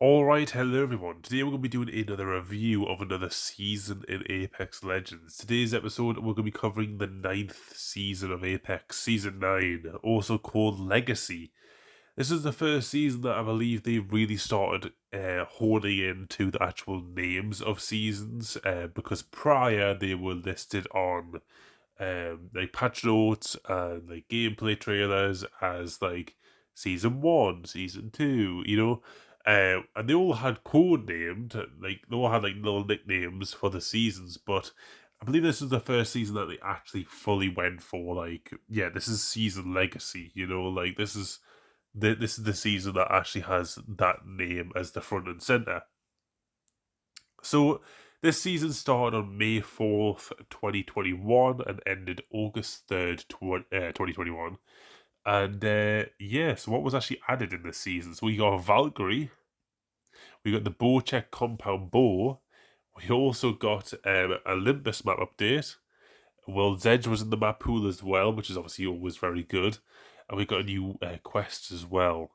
Alright, hello everyone. Today we're going to be doing another review of another season in Apex Legends. Today's episode, we're going to be covering the 9th season of Apex, Season 9, also called Legacy. This is the first season that I believe they really started honing into the actual names of seasons, because prior they were listed on like patch notes and like gameplay trailers as like Season 1, Season 2, you know? And they all had code named, like they all had like little nicknames for the seasons, but I believe this is the first season that they actually fully went for like, yeah, this is season legacy, you know, like this is the season that actually has that name as the front and center. So this season started on May 4th, 2021 and ended August 3rd, 2021. And yeah, so what was actually added in this season? So we got Valkyrie, we got the 𝗏𝗂𝗁𝗃 we also got a Olympus map update. 𝗏𝘂𝗁𝘁𝗂𝗏 was in the map pool as well, which is obviously always very good. And we got a new quest as well.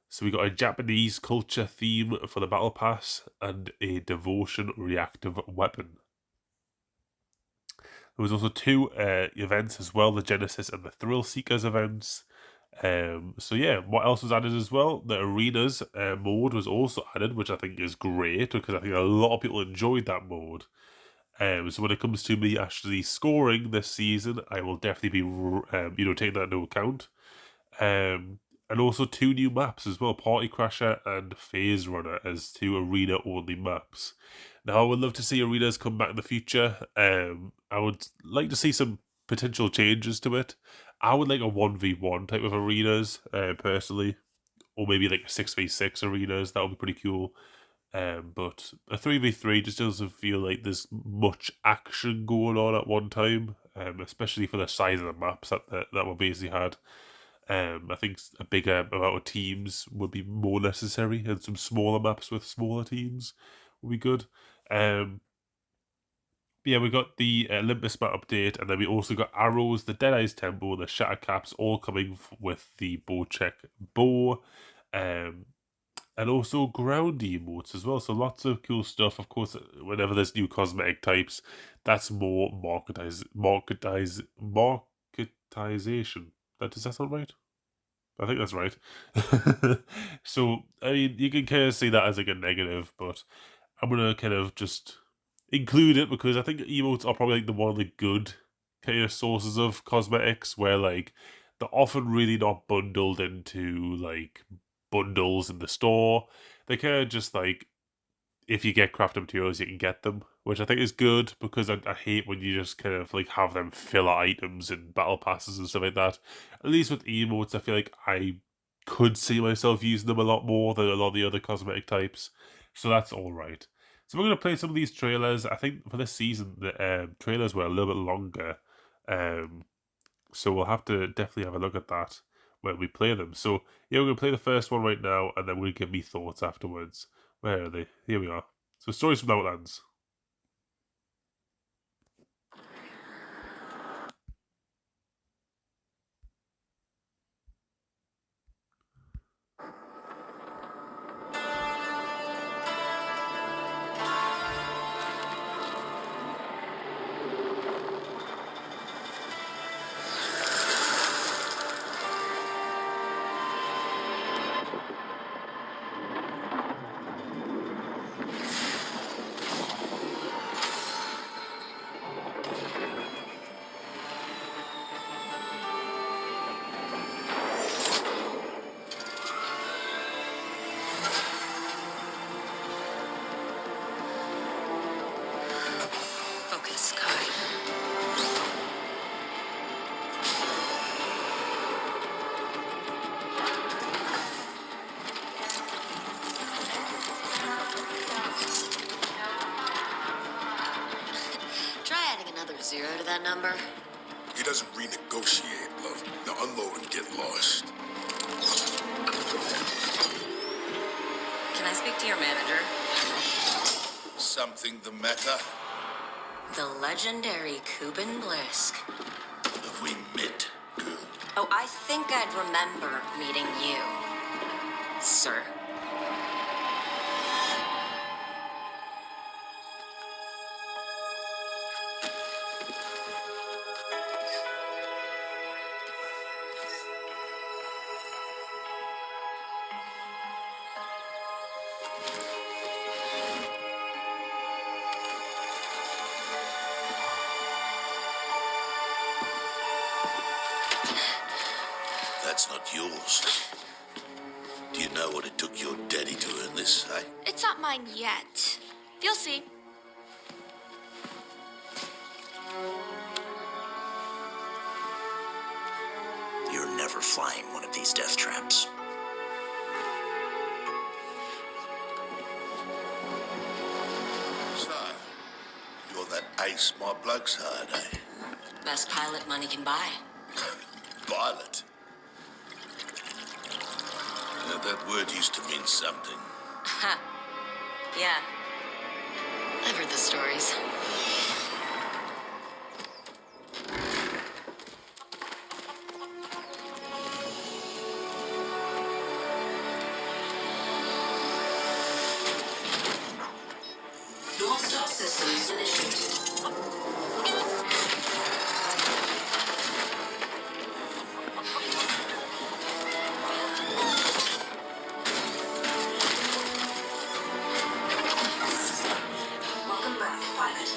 So we got a Japanese culture theme for the battle pass and a devotion reactive weapon. There was also two events as well, the Genesis and the Thrill Seekers events. So yeah, what else was added as well? The arenas mode was also added, which I think is great because I think a lot of people enjoyed that mode. So when it comes to me actually scoring this season, I will definitely be taking that into account. And also two new maps as well, Party Crasher and Phase Runner as two arena only maps. Now I would love to see arenas come back in the future. I would like to see some potential changes to it. I would like a 1v1 type of arenas, personally, or maybe like a 6v6 arenas. That would be pretty cool. But a 3v3 just doesn't feel like there's much action going on at one time, especially for the size of the maps that we basically had. I think a bigger amount of teams would be more necessary, and some smaller maps with smaller teams would be good. Yeah, we got the Olympus map update, and then we also got Arrows, the Deadeye's Temple, the Shatter Caps, all coming with the 𝗏𝗁𝗁𝗃, and also ground emotes as well. So lots of cool stuff. Of course, whenever there's new cosmetic types, that's more marketization. Does that sound right? I think that's right. So, I mean, you can kind of see that as like a negative, but I'm gonna kind of just include it because I think emotes are probably like one of the good kind of sources of cosmetics where like they're often really not bundled into like bundles in the store. They kind of just like, if you get crafted materials, you can get them, which I think is good because I hate when you just kind of like have them filler items in battle passes and stuff like that. At least with emotes, I feel like I could see myself using them a lot more than a lot of the other cosmetic types, so that's all right. So we're going to play some of these trailers. I think for this season, the trailers were a little bit longer, so we'll have to definitely have a look at that when we play them. So yeah, we're going to play the first one right now, and then we'll give me thoughts afterwards. Where are they? Here we are. So Stories from the Outlands. Focus, Kai. Try adding another zero to that number. He doesn't renegotiate, love. Now unload and get lost. Can I speak to your manager? Something the matter? The legendary 𝗏𝗂𝗁𝗃. Have we met, girl? Oh, I think I'd remember meeting you, sir. not yours. Do you know what it took your daddy to earn this, eh? It's not mine yet. You'll see. You're never flying one of these death traps. So, you're that ace my bloke's hired, eh? Best pilot money can buy. Pilot. That word used to mean something. Ha. Yeah. I've heard the stories. North Star Systems initiated. Welcome back, pilot.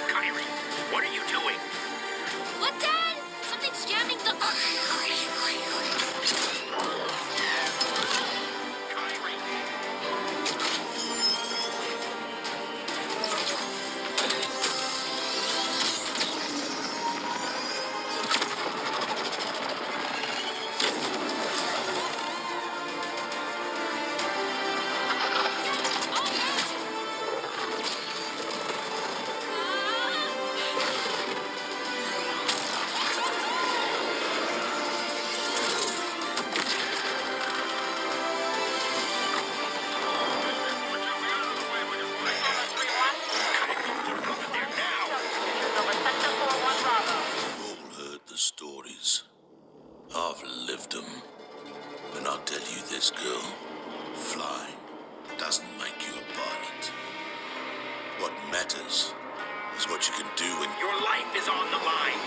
Kyrie, what are you doing? What, Dad? Something's jamming the... You've all heard the stories. I've lived them. And I'll tell you this, girl. Flying doesn't make you a pilot. What matters is what you can do when Your life is on the line.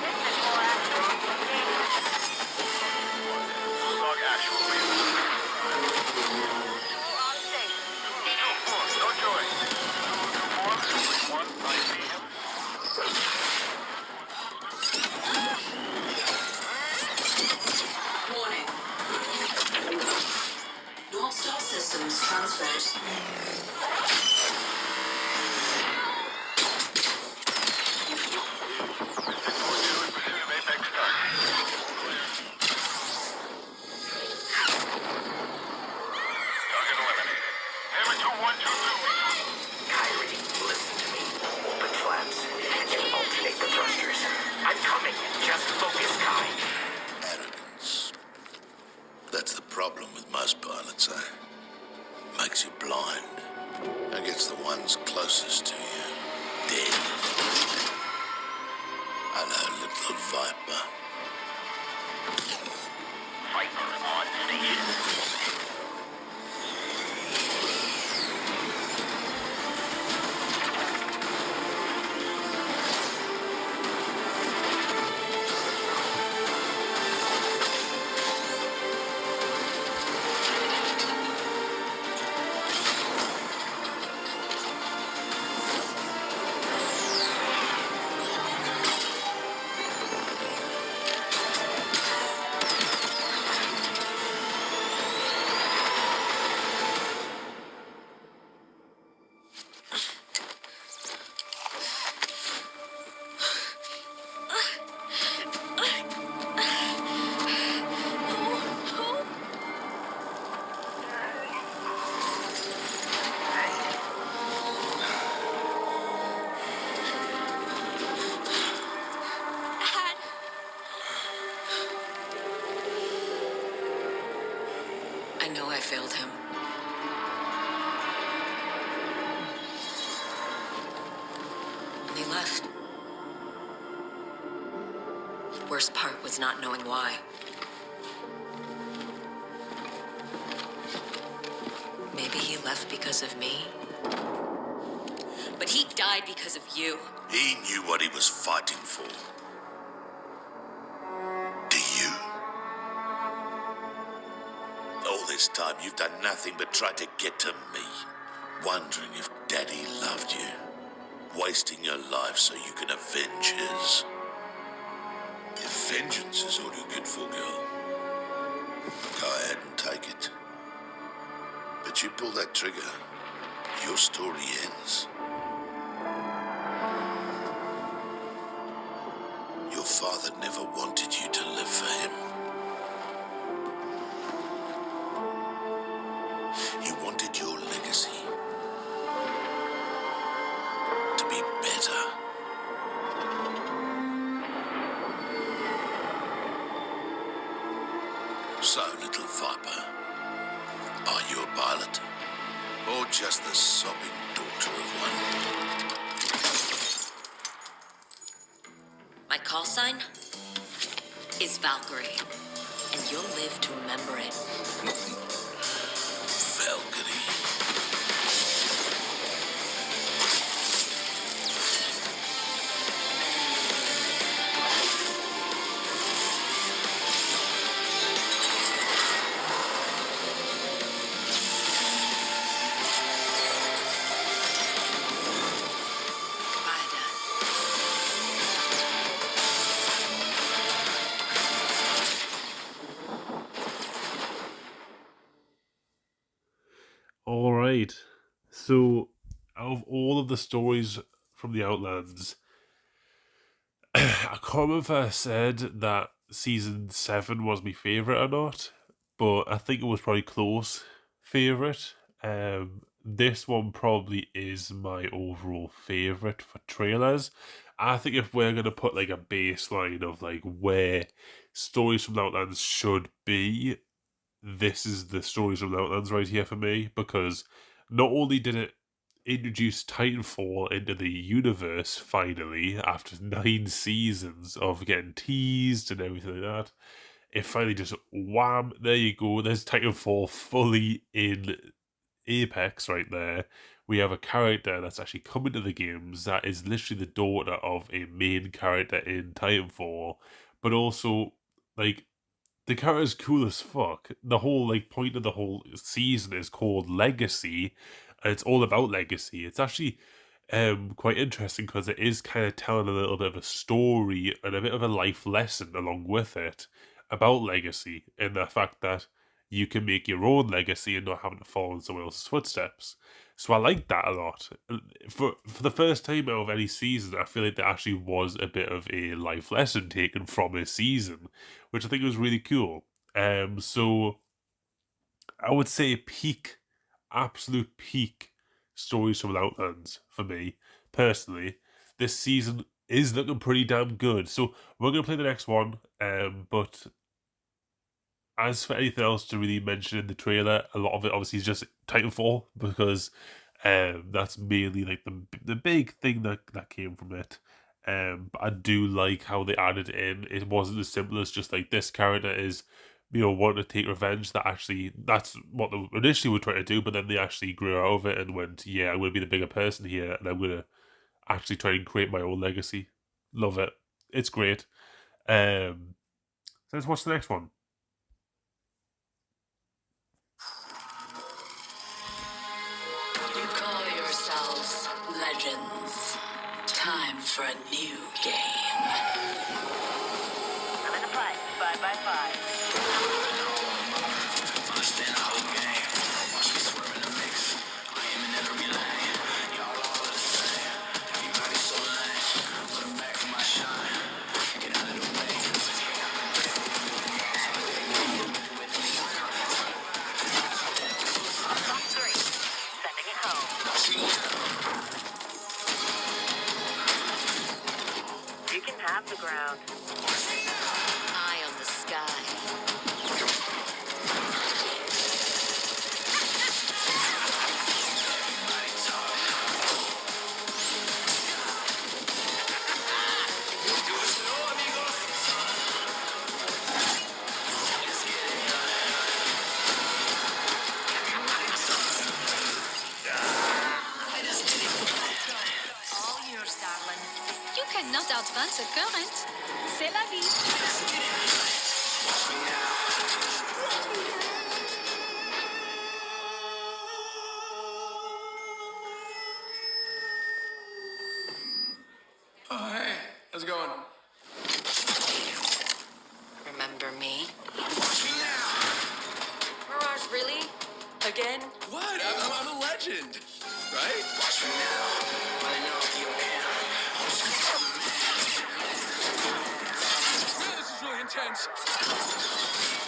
Warning. North Star Systems transferred. Kyrie, listen to me. Open flaps and alternate the thrusters. I'm coming. Just focus, Kai. arrogance. That's the problem with most pilots, eh? Makes you blind. And gets the ones closest to you dead. Hello, little viper. Viper on station. I know I failed him. And he left. Worst part was not knowing why. Maybe he left because of me. But he died because of you. He knew what he was fighting for. Do you? All this time you've done nothing but try to get to me, wondering if Daddy loved you. wasting your life so you can avenge his. If vengeance is all you're good for, girl, go ahead and take it. But you pull that trigger, your story ends. Your father never wanted you to live for him. He wanted your legacy to be better. So, little viper, are you a pilot? Or just the sobbing daughter of one? My call sign is Valkyrie, and you'll live to remember it. Valkyrie. Bye, Dad. All right. So, out of all of the stories from the Outlands, I can't remember if I said that season 7 was my favourite or not, but I think it was probably close favourite. This one probably is my overall favourite for trailers. I think if we're going to put like a baseline of like where stories from the Outlands should be, this is the stories from the Outlands right here for me, because not only did it introduce Titanfall into the universe finally after 9 seasons of getting teased and everything like that, it finally just wham, there you go, there's Titanfall fully in Apex right there. We have a character that's actually coming to the games that is literally the daughter of a main character in Titanfall, but also like the character is cool as fuck. The whole like point of the whole season is called Legacy, and it's all about legacy. It's actually quite interesting because it is kind of telling a little bit of a story and a bit of a life lesson along with it about legacy, and the fact that you can make your own legacy and not having to follow in someone else's footsteps. So I like that a lot. For the first time out of any season, I feel like there actually was a bit of a life lesson taken from a season, which I think was really cool. So I would say peak, absolute peak stories from Outlands for me, personally. This season is looking pretty damn good. So we're going to play the next one, but as for anything else to really mention in the trailer, a lot of it obviously is just Titanfall, because that's mainly like the big thing that came from it. But I do like how they added it in. It wasn't as simple as just like this character is, wanting to take revenge. That's what they initially were trying to do, but then they actually grew out of it and went, yeah, I'm going to be the bigger person here, and I'm going to actually try and create my own legacy. Love it. It's great. So let's watch the next one. You call yourselves legends. Time for a new game. I'm in the fight, 5 by 5. Understand the whole game. Watch me swerve in the mix. I am in every lane. Y'all all the same. Everybody so lame. Put them back for my shine. Get out of the way. Top 3. Sending it home. You can have the ground. Eye on the sky. All yours, darling. You cannot outrun the current. C'est la vie. legend, right? Watch me now. I know you can. Man, this is really intense.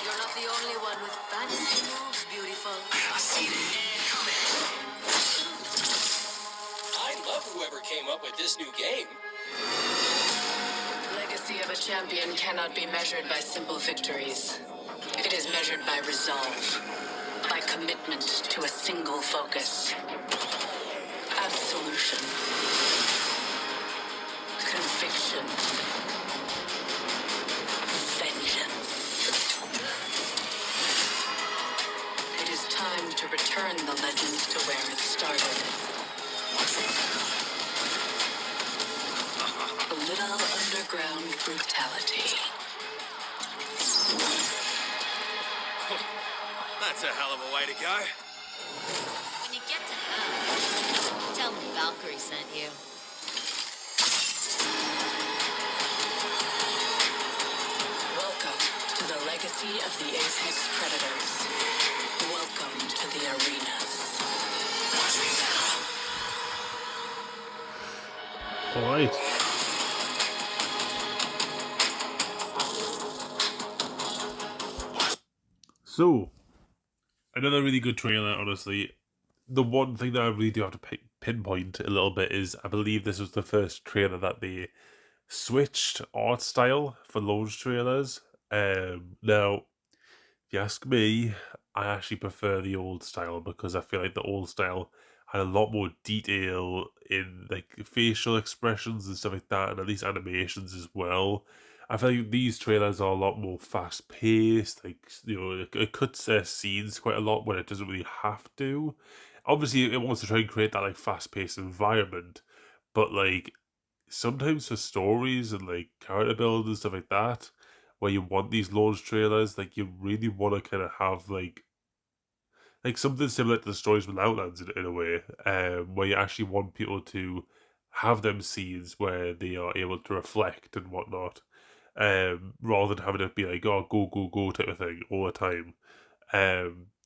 You're not the only one with fancy moves, beautiful. I see the end coming. I love whoever came up with this new game. Legacy of a champion cannot be measured by simple victories. It is measured by resolve, by commitment to a single focus. Absolution. Conviction. Vengeance. It is time to return the legends to where it started. A little underground brutality. That's a hell of a way to go. When you get to hell, tell me Valkyrie sent you. Welcome to the legacy of the Apex Predators. Welcome to the arenas. Watch me now. Alright. So, another really good trailer, honestly. The one thing that I really do have to pinpoint a little bit is I believe this was the first trailer that they switched art style for launch trailers. Now, if you ask me, I actually prefer the old style because I feel like the old style had a lot more detail in like facial expressions and stuff like that, and at least animations as well. I feel like these trailers are a lot more fast paced, like, you know, it cuts their scenes quite a lot when it doesn't really have to. Obviously, it wants to try and create that like fast paced environment, but like sometimes for stories and like character build and stuff like that, where you want these launch trailers, like you really want to kind of have like something similar to the stories with Outlands in a way, where you actually want people to have them scenes where they are able to reflect and whatnot, rather than having it be like, oh, go, go, go type of thing all the time.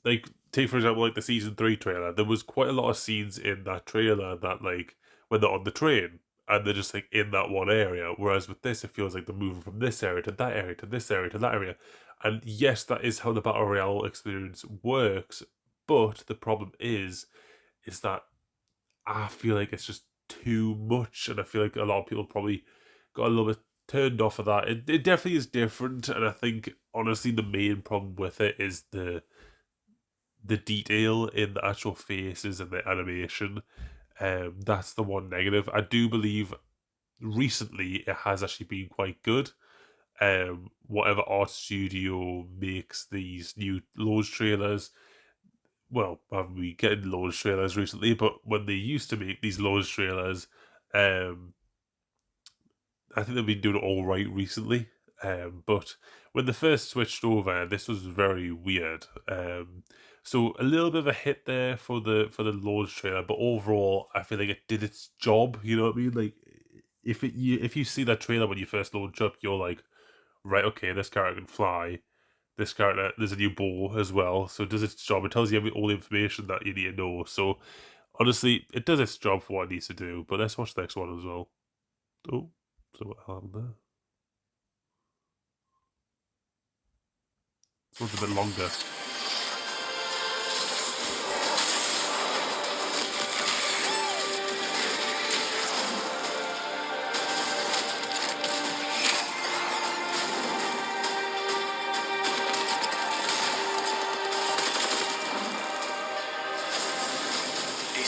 Like, take for example, like the season 3 trailer, there was quite a lot of scenes in that trailer that, like, when they're on the train, and they're just, like, in that one area, whereas with this, it feels like they're moving from this area to that area to this area to that area, and yes, that is how the Battle Royale experience works, but the problem is that I feel like it's just too much, and I feel like a lot of people probably got a little bit turned off of that. It definitely is different, and I think, honestly, the main problem with it is the detail in the actual faces and the animation. That's the one negative. I do believe recently it has actually been quite good. Whatever art studio makes these new launch trailers, well, haven't we getting launch trailers recently, but when they used to make these launch trailers, I think they've been doing it all right recently. But when they first switched over, this was very weird. So a little bit of a hit there for the launch trailer, but overall, I feel like it did its job. You know what I mean? Like, if you see that trailer when you first launch up, you're like, right, okay, this character can fly. This character, there's a new bow as well, so it does its job. It tells you all the information that you need to know. So honestly, it does its job for what it needs to do. But let's watch the next one as well. Oh, so what happened there? This one's a bit longer.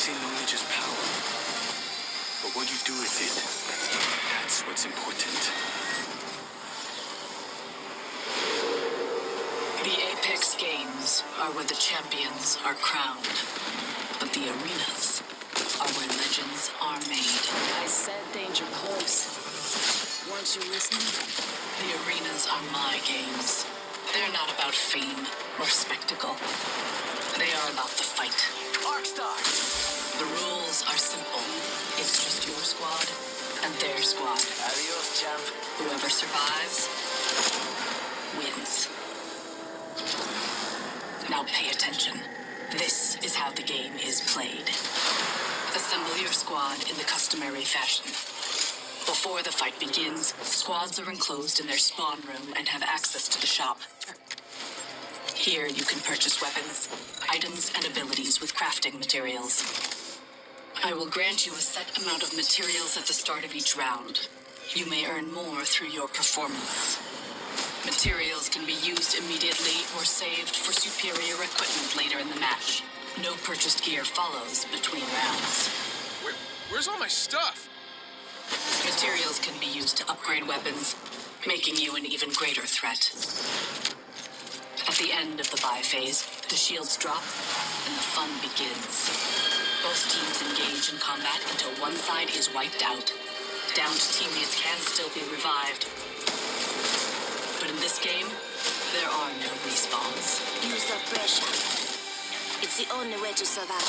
Knowledge is power, but what you do with it, that's what's important. The Apex Games are where the champions are crowned, but the arenas are where legends are made. I said danger close. Weren't you listening? The arenas are my games. They're not about fame or spectacle. They are about the fight. Arkstar! The rules are simple. It's just your squad and their squad. Adios, champ. Whoever survives wins. Now pay attention. This is how the game is played. Assemble your squad in the customary fashion. Before the fight begins, squads are enclosed in their spawn room and have access to the shop. Here you can purchase weapons, items, and abilities with crafting materials. I will grant you a set amount of materials at the start of each round. You may earn more through your performance. Materials can be used immediately or saved for superior equipment later in the match. No purchased gear follows between rounds. Where's all my stuff? Materials can be used to upgrade weapons, making you an even greater threat. At the end of the buy phase, the shields drop and the fun begins. Both teams engage in combat until one side is wiped out. Downed teammates can still be revived. But in this game, there are no respawns. Use the pressure. It's the only way to survive.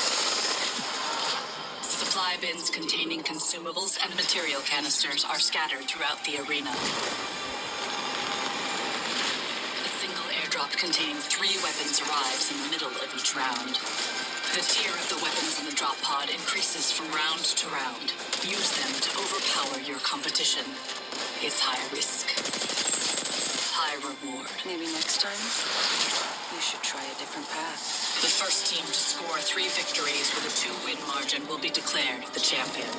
Supply bins containing consumables and material canisters are scattered throughout the arena. A single airdrop containing 3 weapons arrives in the middle of each round. The tier of the weapons in the drop pod increases from round to round. Use them to overpower your competition. It's high risk, high reward. Maybe next time, we should try a different path. The first team to score 3 victories with a 2-win margin will be declared the champion.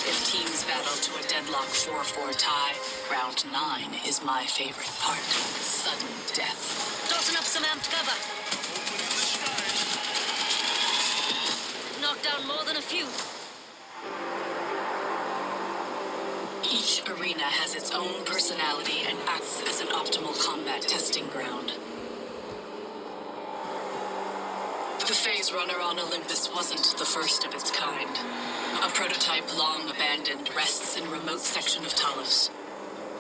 If teams battle to a deadlock 4-4 tie, round 9 is my favorite part. Sudden death. Tossing up some amped cover. Knocked down more than a few. Each arena has its own personality and acts as an optimal combat testing ground. The phase runner on Olympus wasn't the first of its kind. A prototype long abandoned rests in a remote section of Talos.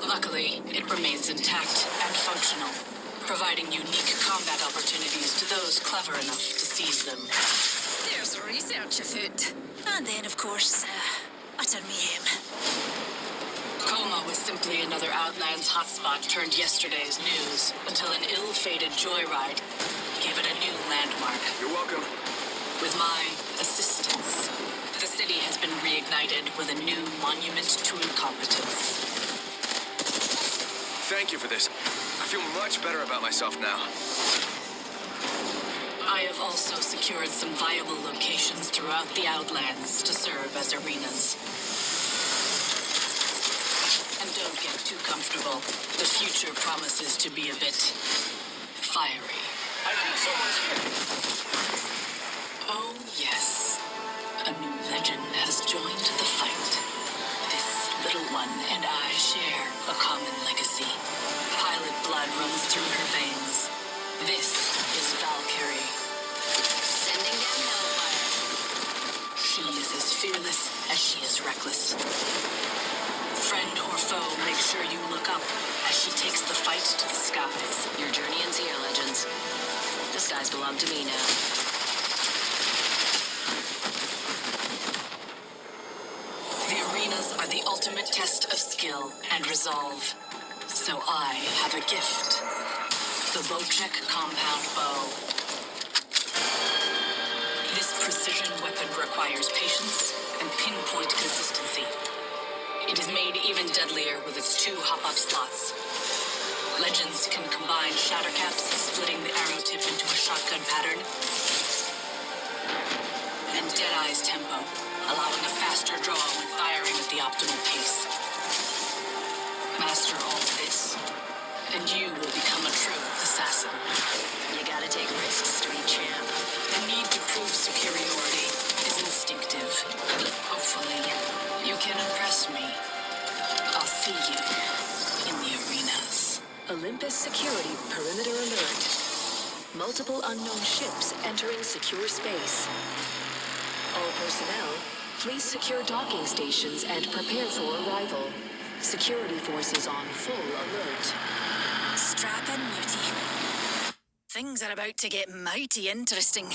Luckily, it remains intact and functional, providing unique combat opportunities to those clever enough to seize them. There's research afoot. And then, of course, utter mayhem. Coma was simply another Outlands hotspot turned yesterday's news, until an ill-fated joyride gave it a new landmark. You're welcome. With my assistance, the city has been reignited with a new monument to incompetence. Thank you for this. I feel much better about myself now. I have also secured some viable locations throughout the Outlands to serve as arenas. And don't get too comfortable. The future promises to be a bit fiery. Oh, yes. A new legend has joined the fight. This little one and I share a common legacy. Pilot blood runs through her veins. This is Valkyrie. Sending down hellfire. She is as fearless as she is reckless. Friend or foe, make sure you look up as she takes the fight to the skies. Your journey ends here, legends. The skies belong to me now. The arenas are the ultimate test of skill and resolve. So I have a gift. The Bocek compound bow. This precision weapon requires patience and pinpoint consistency. It is made even deadlier with its 2 hop-up slots. Legends can combine shatter caps, splitting the arrow tip into a shotgun pattern, and Deadeye's tempo, allowing a faster draw when firing at the optimal pace. Master all this, and you will become a true assassin. You gotta take risks, street champ. The need to prove superiority is instinctive. Hopefully, you can impress me. I'll see you in the arenas. Olympus security perimeter alert. Multiple unknown ships entering secure space. All personnel, please secure docking stations and prepare for arrival. Security forces on full alert. Strap in, Mutie. Things are about to get mighty interesting.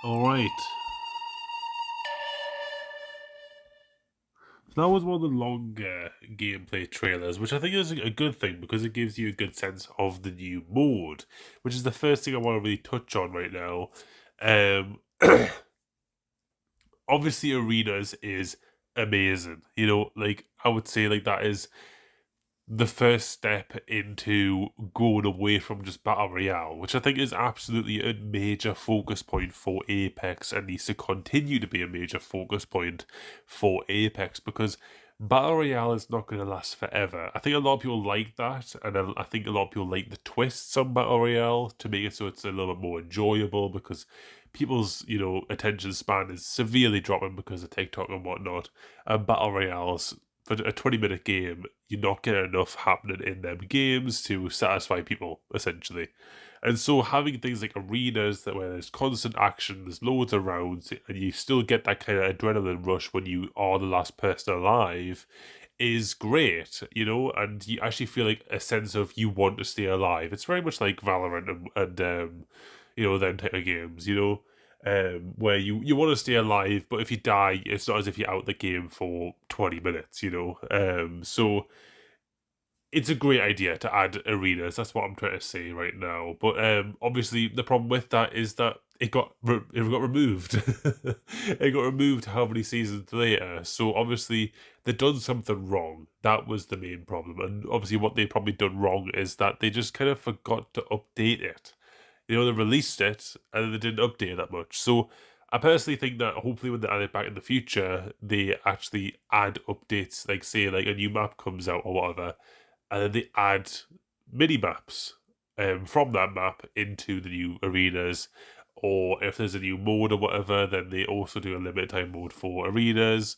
Alright. That was one of the longer gameplay trailers, which I think is a good thing because it gives you a good sense of the new mode, which is the first thing I want to really touch on right now. Obviously, arenas is amazing. You know, like I would say, like that is the first step into going away from just Battle Royale, which I think is absolutely a major focus point for Apex and needs to continue to be a major focus point for Apex because Battle Royale is not going to last forever. I think a lot of people like that, and I think a lot of people like the twists on Battle Royale to make it so it's a little bit more enjoyable because people's, you know, attention span is severely dropping because of TikTok and whatnot, and Battle Royales for a 20-minute game, you're not getting enough happening in them games to satisfy people, essentially. And so having things like arenas that where there's constant action, there's loads of rounds, and you still get that kind of adrenaline rush when you are the last person alive is great, you know, and you actually feel like a sense of you want to stay alive. It's very much like Valorant and you know, them type of games, you know. Where you want to stay alive, but if you die, it's not as if you're out the game for 20 minutes, you know. So it's a great idea to add arenas. That's what I'm trying to say right now. But obviously, the problem with that is that it got removed. It got removed how many seasons later? So obviously, they've done something wrong. That was the main problem. And obviously, what they probably done wrong is that they just kind of forgot to update it. You know, they released it and then they didn't update it that much. So I personally think that hopefully when they add it back in the future, they actually add updates, like say like a new map comes out or whatever, and then they add mini maps from that map into the new arenas. Or if there's a new mode or whatever, then they also do a limited time mode for arenas.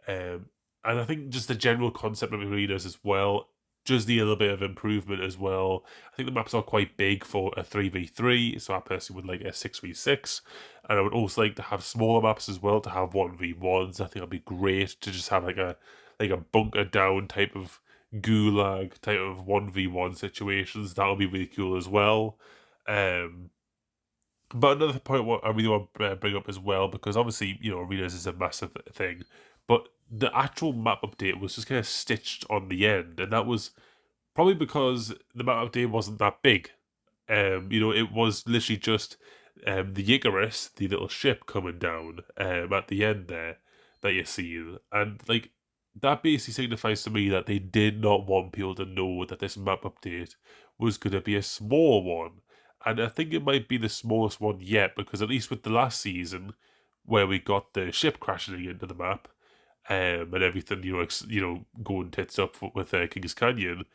And I think just the general concept of arenas as well just need a little bit of improvement as well. I think the maps are quite big for a 3v3, so I personally would like a 6v6. And I would also like to have smaller maps as well, to have 1v1s. I think it'd be great to just have like a bunker down type of gulag type of 1v1 situations. That would be really cool as well. But another point what I really want to bring up as well, because obviously, you know, arenas is a massive thing, but the actual map update was just kind of stitched on the end, and that was probably because the map update wasn't that big. You know, it was literally just the 𝗙𝗂𝗁, the little ship coming down at the end there that you see, and like that basically signifies to me that they did not want people to know that this map update was going to be a small one. And I think it might be the smallest one yet, because at least with the last season, where we got the ship crashing into the map, and everything, you know, going tits up with Kings Canyon,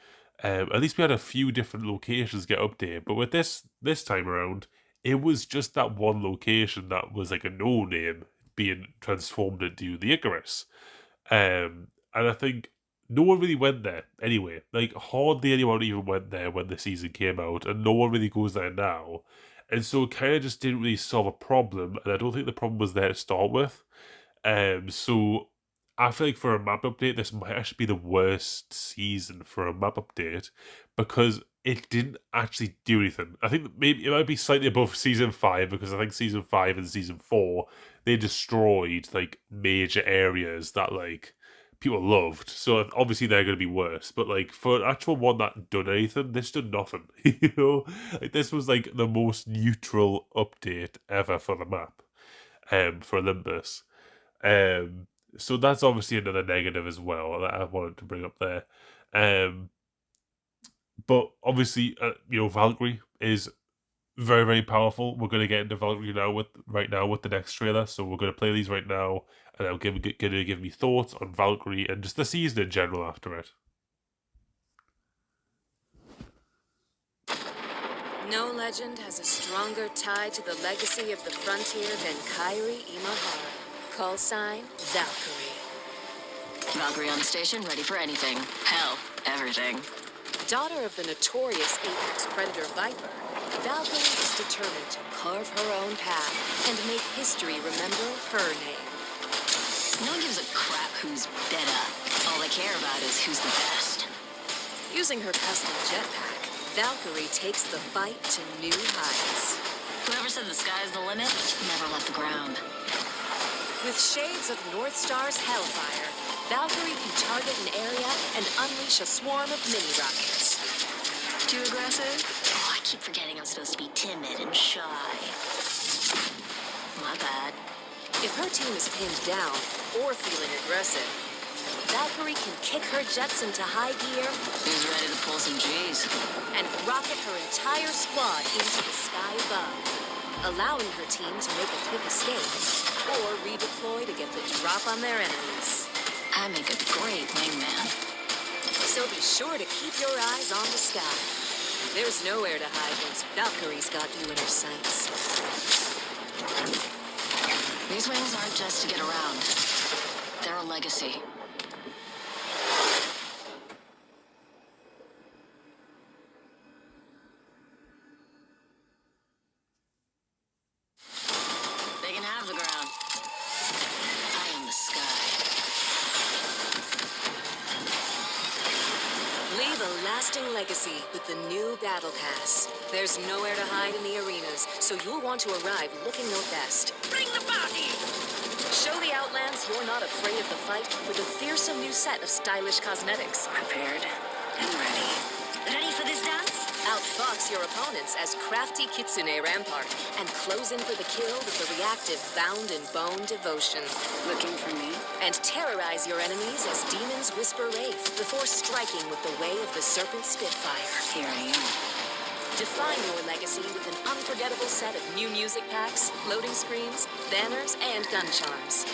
at least we had a few different locations get updated. But with this time around, it was just that one location that was like a no-name being transformed into the 𝗙𝗂𝗁. And I think no one really went there anyway. Like, hardly anyone even went there when the season came out, and no one really goes there now. And so it kind of just didn't really solve a problem, and I don't think the problem was there to start with. So I feel like for a map update, this might actually be the worst season for a map update, because it didn't actually do anything. I think maybe it might be slightly above Season 5, because I think Season 5 and Season 4, they destroyed, like, major areas that, like, people loved. So obviously they're going to be worse. But, like, for an actual one that done anything, this did nothing. You know? Like, this was, like, the most neutral update ever for the map, for Olympus. So that's obviously another negative as well that I wanted to bring up there. But obviously, you know, Valkyrie is very, very powerful. We're going to get into Valkyrie right now with the next trailer. So we're going to play these right now, and I'm going to give me thoughts on Valkyrie and just the season in general after it. No legend has a stronger tie to the legacy of the frontier than 𝗙𝗲𝗁𝗏. Call sign, Valkyrie. Valkyrie on station, ready for anything. Hell, everything. Daughter of the notorious apex predator Viper, Valkyrie is determined to carve her own path and make history remember her name. No one gives a crap who's better. All they care about is who's the best. Using her custom jetpack, Valkyrie takes the fight to new heights. Whoever said the sky's the limit never left the ground. With shades of North Star's hellfire, Valkyrie can target an area and unleash a swarm of mini-rockets. Too aggressive? Oh, I keep forgetting I'm supposed to be timid and shy. My bad. If her team is pinned down or feeling aggressive, Valkyrie can kick her jets into high gear Who's ready to pull some G's? and rocket her entire squad into the sky above, allowing her team to make a quick escape or redeploy to get the drop on their enemies. I make a great wingman. So be sure to keep your eyes on the sky. There's nowhere to hide once Valkyrie's got you in her sights. These wings aren't just to get around. They're a legacy. They can have the ground. I am the sky. Leave a lasting legacy with the new Battle Pass. There's nowhere to hide in the arenas, so you'll want to arrive looking your best. Bring the party! Show the Outlands you're not afraid of the fight with a fearsome new set of stylish cosmetics. Prepared and ready. Ready for this dance? Outfox your opponents as crafty Kitsune Rampart and close in for the kill with the reactive Bound and Bone Devotion. Looking for me? And terrorize your enemies as Demons Whisper Wraith before striking with the Way of the Serpent Spitfire. Here I am. Define your legacy with an unforgettable set of new music packs, loading screens, banners, and gun charms.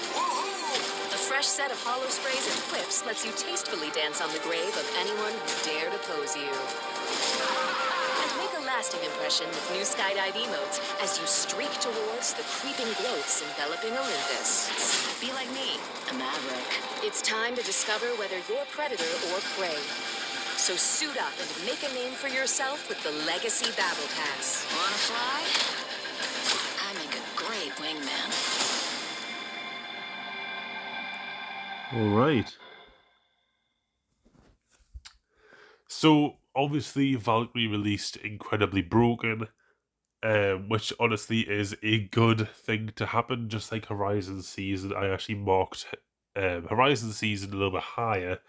A fresh set of hollow sprays and quips lets you tastefully dance on the grave of anyone who dared oppose you. And make a lasting impression with new skydive emotes as you streak towards the creeping growths enveloping Olympus. Be like me, A maverick. It's time to discover whether you're predator or prey. So suit up and make a name for yourself with the Legacy Battle Pass. Wanna fly? I make a great wingman. All right. So obviously Valkyrie released Incredibly Broken, which honestly is a good thing to happen. Just like Horizon season, I actually marked Horizon season a little bit higher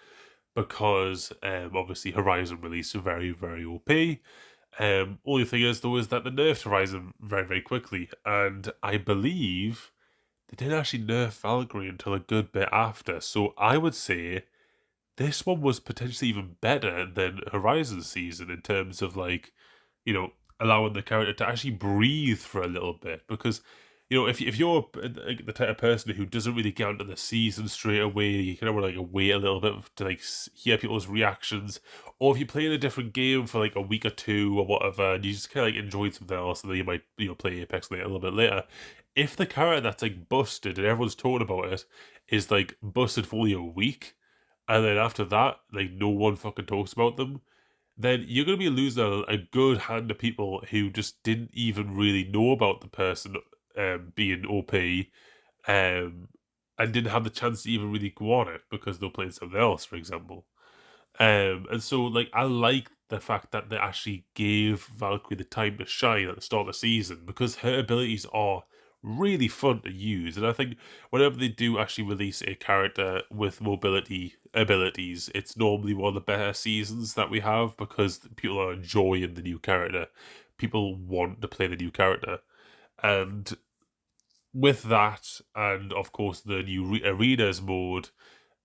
because obviously Horizon released very, very OP. Only thing is though is that they nerfed Horizon very, very quickly, and I believe they didn't actually nerf Valkyrie until a good bit after. So I would say this one was potentially even better than Horizon season in terms of, like, you know, allowing the character to actually breathe for a little bit. Because, you know, if you're the type of person who doesn't really get onto the season straight away, you kind of want to like wait a little bit to like hear people's reactions, or if you play in a different game for like a week or two or whatever, and you just kind of like enjoyed something else, and then you might, you know, play Apex later, a little bit later. If the character that's like busted and everyone's talking about it is like busted for only a week, and then after that, like no one fucking talks about them, then you're going to be losing a good hand of people who just didn't even really know about the person being OP, and didn't have the chance to even really go on it because they're playing something else, for example. And so, like, I like the fact that they actually gave Valkyrie the time to shine at the start of the season, because her abilities are really fun to use. And I think whenever they do actually release a character with mobility abilities, it's normally one of the better seasons that we have, because people are enjoying the new character. People want to play the new character. And with that, and of course the new arenas mode,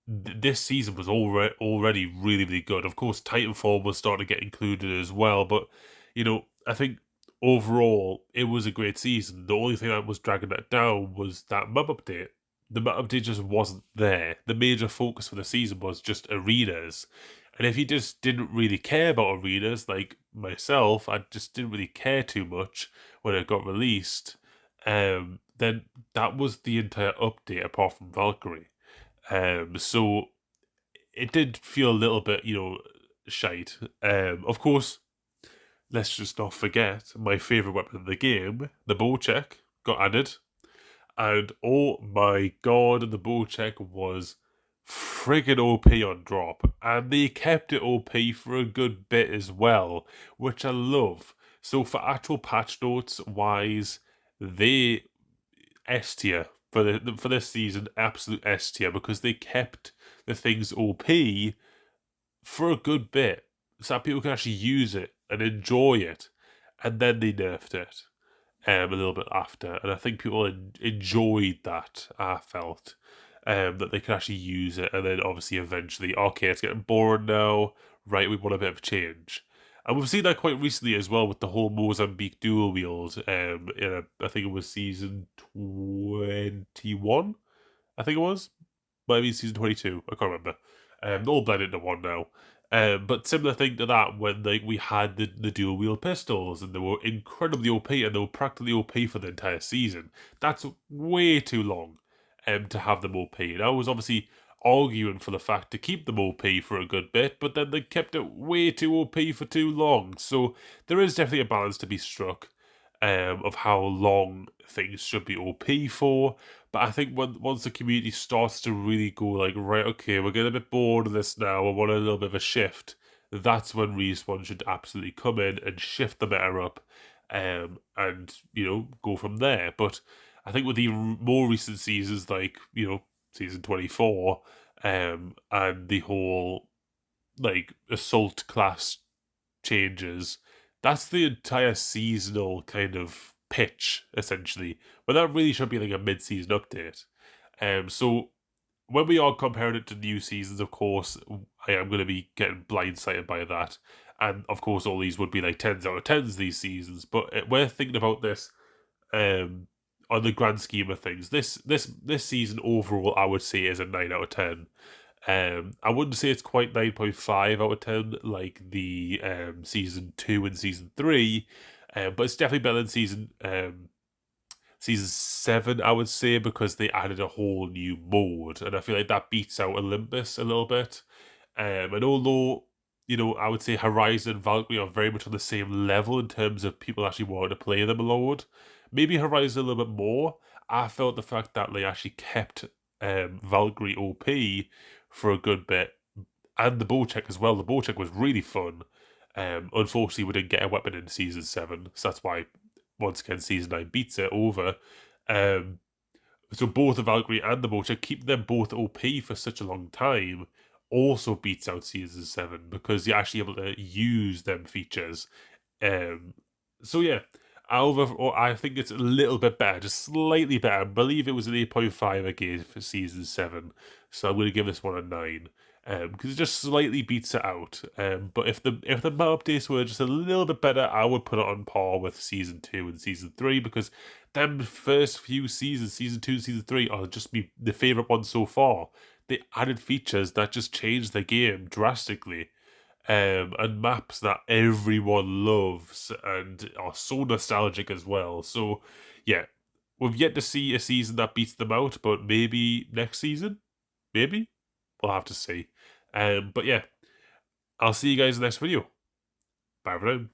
this season was already really, really good. Of course, Titanfall was starting to get included as well, but, you know, I think overall it was a great season. The only thing that was dragging that down was that map update. The map update just wasn't there. The major focus for the season was just arenas. And if you just didn't really care about arenas, like myself, I just didn't really care too much when it got released, then that was the entire update apart from Valkyrie. So it did feel a little bit, you know, shite. Of course, let's just not forget my favourite weapon in the game, the bow check, got added. And oh my god, the bow check was friggin' OP on drop. And they kept it OP for a good bit as well, which I love. So for actual patch notes wise, they S tier for this season, absolute S tier, because they kept the things OP for a good bit, so that people can actually use it and enjoy it, and then they nerfed it a little bit after, and I think people enjoyed that. I felt that they could actually use it, and then obviously eventually, okay, it's getting boring now, right, we want a bit of change. And we've seen that quite recently as well with the whole Mozambique dual wield. I think it was season 21. I think it was. Maybe season 22. I can't remember. They're all blended into one now. But similar thing to that when we had the dual wield pistols, and they were incredibly OP, and they were practically OP for the entire season. That's way too long to have them OP. And I was obviously arguing for the fact to keep them OP for a good bit, but then they kept it way too OP for too long. So there is definitely a balance to be struck of how long things should be OP for. But I think once the community starts to really go like, right, okay, we're getting a bit bored of this now, we want a little bit of a shift, that's when Respawn should absolutely come in and shift the meta up and, you know, go from there. But I think with the more recent seasons, like, you know, season 24, and the whole, like, assault class changes, that's the entire seasonal kind of pitch, essentially. But that really should be like a mid-season update. So when we are comparing it to new seasons, of course, I am going to be getting blindsided by that. And of course, all these would be like 10s out of 10s these seasons. But we're thinking about this on the grand scheme of things. This season overall, I would say, is a 9 out of 10. I wouldn't say it's quite 9.5 out of 10 like the season 2 and season 3, but it's definitely better than season 7, I would say, because they added a whole new mode, and I feel like that beats out Olympus a little bit. And although, you know, I would say Horizon and Valkyrie are very much on the same level in terms of people actually wanting to play them a load, maybe Horizon a little bit more, I felt the fact that they actually kept Valkyrie OP for a good bit, and the Bowcheck as well. The Bowcheck was really fun. Unfortunately, we didn't get a weapon in season 7, so that's why, once again, season 9 beats it over. So both the Valkyrie and the Bowcheck, keep them both OP for such a long time, also beats out season 7, because you're actually able to use them features. So yeah, I think it's a little bit better, just slightly better. I believe it was an 8.5 I gave for season 7, so I'm going to give this one a 9. Because it just slightly beats it out. But if the map updates were just a little bit better, I would put it on par with season 2 and season 3, because them first few seasons, season 2, season 3, are just the favourite ones so far. They added features that just changed the game drastically. And maps that everyone loves and are so nostalgic as well. So yeah, we've yet to see a season that beats them out, but maybe next season? Maybe? We'll have to see. But yeah, I'll see you guys in the next video. Bye for now.